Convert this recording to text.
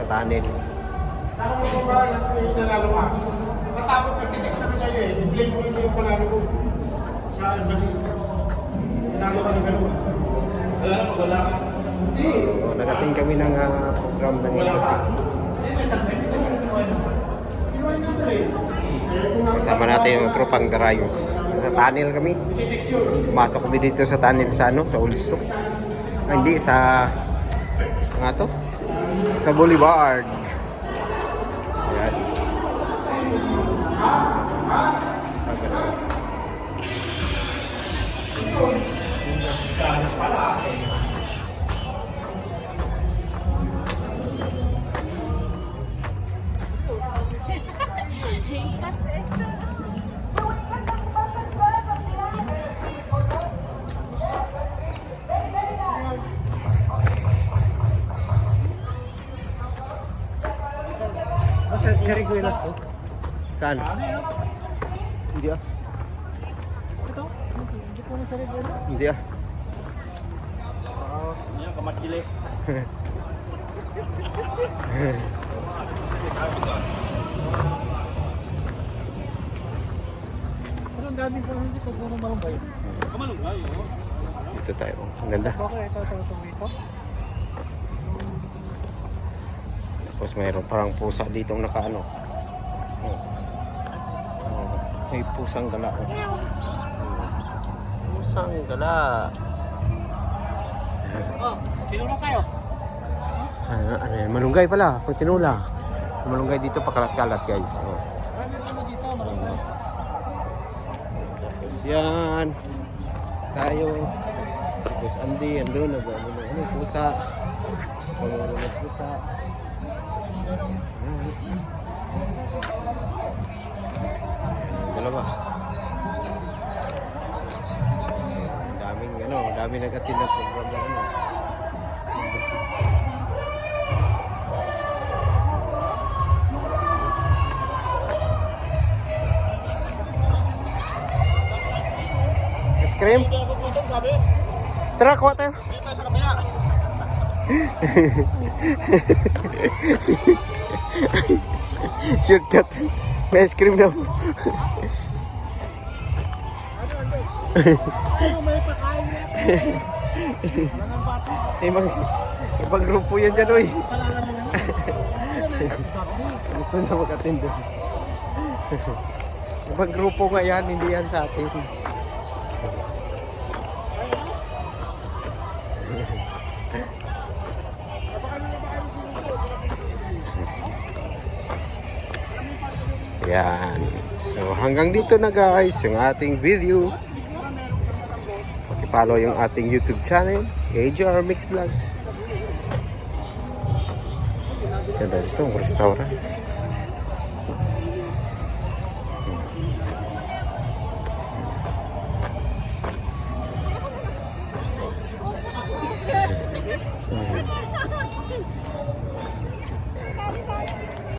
sa tunnel. Tapos mo ba nanalo ka? Matapos nagtitext kami sa'yo eh. I-blame mo rin yung panalo ko. Sa embassy. Nanalo ka ng gano'n. Wala na, wala ka. So, nagating kami ng program ng embassy. Kasama natin yung tropang Garayos. Sa tunnel kami. Pumasok kami dito sa tunnel sa sa Ulisok. Hindi, sa nga to? Sa Boulevard. Ayan. Sariguela to. Saan? Hindi ah. Ito? Hindi ko na sariguela. Hindi ah. Yan, kamatili. Pero ang dami ko hindi ko muna malumbay. Kamalunggay, oo. Dito tayo. Ang ganda. Okay, ito dito. Tapos mayroon parang pusa ditong nakaano. Oh. Oh. May pusang gala. Oh. Pusang gala. Oh, tinulong kayo? Ano yan? Malunggay pala. Pag tinula. Malunggay dito pakalat-kalat guys. Oh. Ano dito, malunggay? Tapos yan. Tayo. Si Boss Andy. Andun. Ano pusa. Si Pangalo ng pusa. Dalawa. So, daming nag-attend ng program na embassy. Ice cream? Tara, kuha tayo. Dito sa kabila. Shortcut. May ice cream daw. Ano may pakain niya? Walang bata. Ibang grupo yan dyan, uy. Palala mo yan. Gusto na mag-attend doon. Ibang grupo nga yan, hindi yan sa atin. Yan. So hanggang dito na guys yung ating video. Paki-follow yung ating YouTube channel, AJR Mix Vlog. Ganda dito, restaurant.